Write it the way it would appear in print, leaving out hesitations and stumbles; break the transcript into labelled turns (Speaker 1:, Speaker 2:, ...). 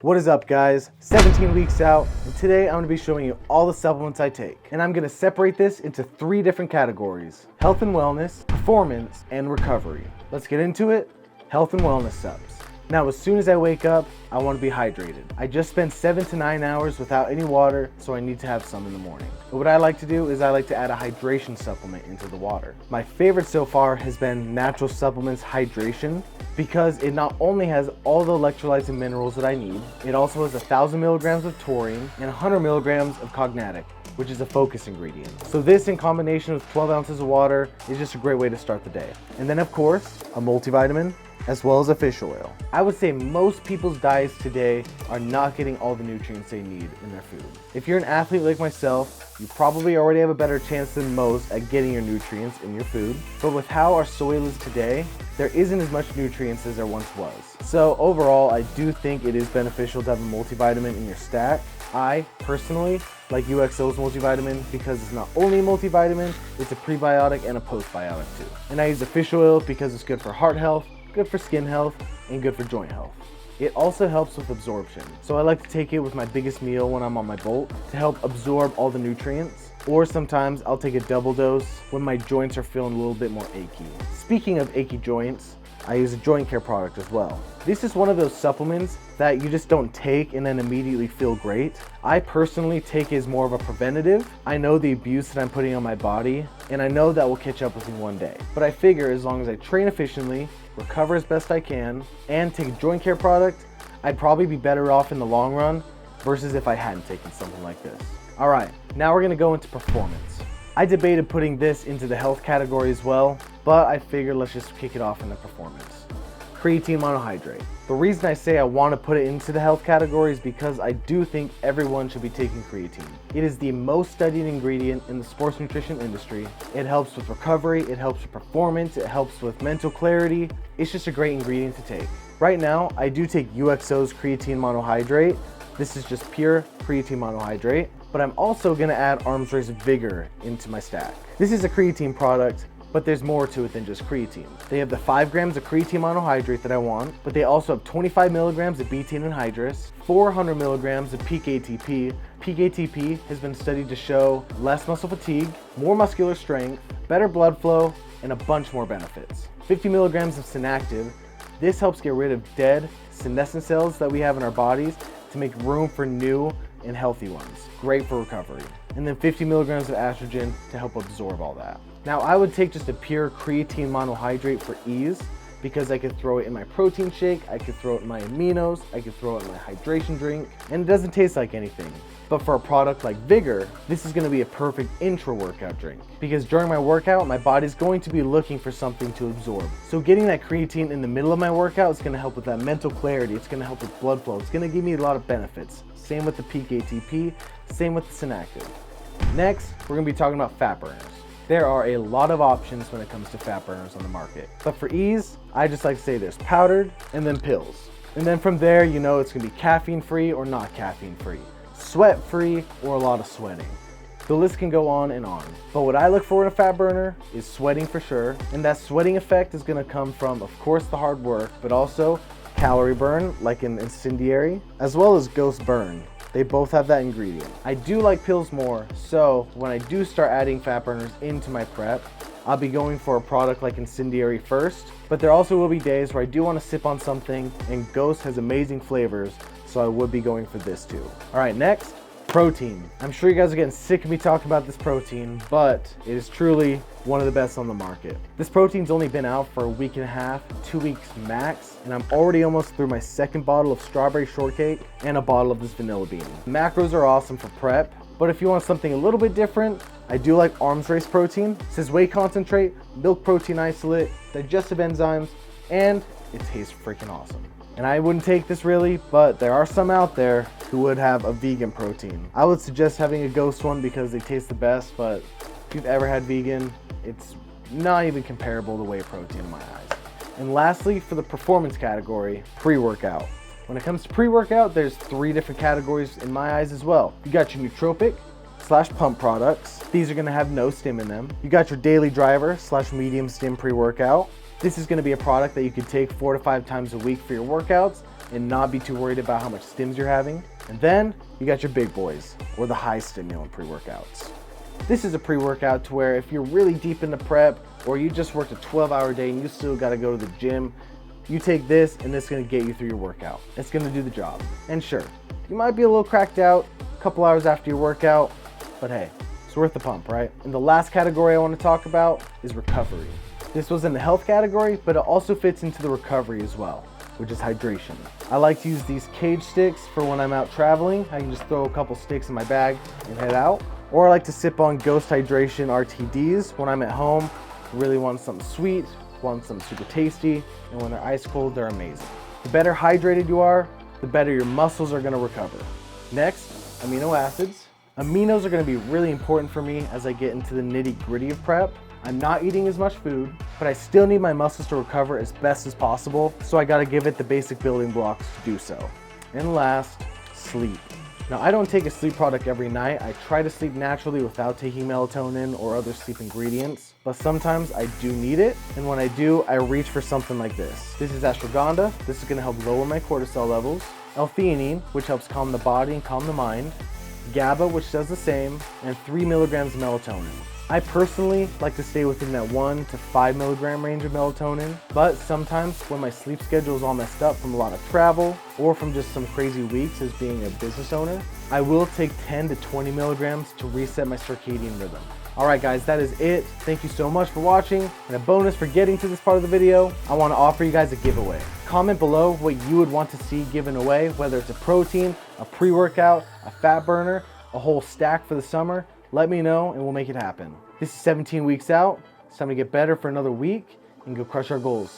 Speaker 1: What is up, guys? 17 weeks out, and today I'm going to be showing you all the supplements I take. And I'm going to separate this into 3 different categories: health and wellness, performance, and recovery. Let's get into it. Health and wellness subs. Now, as soon as I wake up, I want to be hydrated. I just spent 7 to 9 hours without any water, so I need to have some in the morning. But what I like to do is I like to add a hydration supplement into the water. My favorite so far has been Natural Supplements Hydration, because it not only has all the electrolytes and minerals that I need, it also has 1,000 milligrams of taurine and 100 milligrams of cognatic, which is a focus ingredient. So this, in combination with 12 ounces of water, is just a great way to start the day. And then, of course, a multivitamin, as well as a fish oil. I would say most people's diets today are not getting all the nutrients they need in their food. If you're an athlete like myself, you probably already have a better chance than most at getting your nutrients in your food. But with how our soil is today, there isn't as much nutrients as there once was. So overall, I do think it is beneficial to have a multivitamin in your stack. I personally like UXO's multivitamin because it's not only a multivitamin, it's a prebiotic and a postbiotic too. And I use the fish oil because it's good for heart health, good for skin health, and good for joint health. It also helps with absorption. So I like to take it with my biggest meal when I'm on my bulk to help absorb all the nutrients. Or sometimes I'll take a double dose when my joints are feeling a little bit more achy. Speaking of achy joints, I use a joint care product as well. This is one of those supplements that you just don't take and then immediately feel great. I personally take it as more of a preventative. I know the abuse that I'm putting on my body, and I know that will catch up with me one day. But I figure as long as I train efficiently, recover as best I can, and take a joint care product, I'd probably be better off in the long run versus if I hadn't taken something like this. All right, now we're gonna go into performance. I debated putting this into the health category as well, but I figured let's just kick it off in the performance. Creatine monohydrate. The reason I say I want to put it into the health category is because I do think everyone should be taking creatine. It is the most studied ingredient in the sports nutrition industry. It helps with recovery, it helps with performance, it helps with mental clarity. It's just a great ingredient to take. Right now, I do take UXO's creatine monohydrate. This is just pure creatine monohydrate, but I'm also gonna add Arms Race Vigor into my stack. This is a creatine product, but there's more to it than just creatine. They have the 5 grams of creatine monohydrate that I want, but they also have 25 milligrams of betaine anhydrous, 400 milligrams of peak ATP. Peak ATP has been studied to show less muscle fatigue, more muscular strength, better blood flow, and a bunch more benefits. 50 milligrams of synactive. This helps get rid of dead senescent cells that we have in our bodies to make room for new and healthy ones. Great for recovery. And then 50 milligrams of estrogen to help absorb all that. Now, I would take just a pure creatine monohydrate for ease because I could throw it in my protein shake, I could throw it in my aminos, I could throw it in my hydration drink, and it doesn't taste like anything. But for a product like Vigor, this is gonna be a perfect intra-workout drink because during my workout, my body's going to be looking for something to absorb. So getting that creatine in the middle of my workout is gonna help with that mental clarity, it's gonna help with blood flow, it's gonna give me a lot of benefits. Same with the peak ATP, same with the synactive. Next, we're gonna be talking about fat burners. There are a lot of options when it comes to fat burners on the market. But for ease, I just like to say there's powdered and then pills. And then from there, you know it's gonna be caffeine free or not caffeine free, sweat free or a lot of sweating. The list can go on and on. But what I look for in a fat burner is sweating for sure. And that sweating effect is gonna come from, of course, the hard work, but also calorie burn, like an incendiary, as well as ghost burn. They both have that ingredient. I do like pills more, so when I do start adding fat burners into my prep, I'll be going for a product like Incendiary first, but there also will be days where I do want to sip on something, and Ghost has amazing flavors, so I would be going for this too. All right, next, protein. I'm sure you guys are getting sick of me talking about this protein, but it is truly one of the best on the market. This protein's only been out for a week and a half, 2 weeks max, and I'm already almost through my 2nd bottle of strawberry shortcake and a bottle of this vanilla bean. Macros are awesome for prep, but if you want something a little bit different, I do like Arms Race protein. It says whey concentrate, milk protein isolate, digestive enzymes, and it tastes freaking awesome. And I wouldn't take this really, but there are some out there who would have a vegan protein. I would suggest having a Ghost one because they taste the best, but if you've ever had vegan, it's not even comparable to whey protein in my eyes. And lastly, for the performance category, pre-workout. When it comes to pre-workout, there's 3 different categories in my eyes as well. You got your nootropic / pump products. These are gonna have no stim in them. You got your daily driver / medium stim pre-workout. This is gonna be a product that you can take 4 to 5 times a week for your workouts. and not be too worried about how much stims you're having. And then you got your big boys, or the high stimulant pre-workouts. This is a pre-workout to where if you're really deep into prep, or you just worked a 12-hour day and you still gotta go to the gym, you take this and it's gonna get you through your workout. It's gonna do the job. And sure, you might be a little cracked out a couple hours after your workout, but hey, it's worth the pump, right? And the last category I wanna talk about is recovery. This was in the health category, but it also fits into the recovery as well, which is hydration. I like to use these cage sticks for when I'm out traveling. I can just throw a couple sticks in my bag and head out. Or I like to sip on Ghost Hydration RTDs when I'm at home, really want something sweet, want something super tasty, and when they're ice cold, they're amazing. The better hydrated you are, the better your muscles are gonna recover. Next, amino acids. Aminos are gonna be really important for me as I get into the nitty-gritty of prep. I'm not eating as much food, but I still need my muscles to recover as best as possible, so I gotta give it the basic building blocks to do so. And last, sleep. Now, I don't take a sleep product every night. I try to sleep naturally without taking melatonin or other sleep ingredients, but sometimes I do need it, and when I do, I reach for something like this. This is ashwagandha. This is gonna help lower my cortisol levels. L-theanine, which helps calm the body and calm the mind. GABA, which does the same, and 3 milligrams of melatonin. I personally like to stay within that 1 to 5 milligram range of melatonin, but sometimes when my sleep schedule is all messed up from a lot of travel or from just some crazy weeks as being a business owner, I will take 10 to 20 milligrams to reset my circadian rhythm. All right, guys, that is it. Thank you so much for watching. And a bonus for getting to this part of the video, I want to offer you guys a giveaway. Comment below what you would want to see given away, whether it's a protein, a pre-workout, a fat burner, a whole stack for the summer. Let me know and we'll make it happen. This is 17 weeks out. It's time to get better for another week and go crush our goals.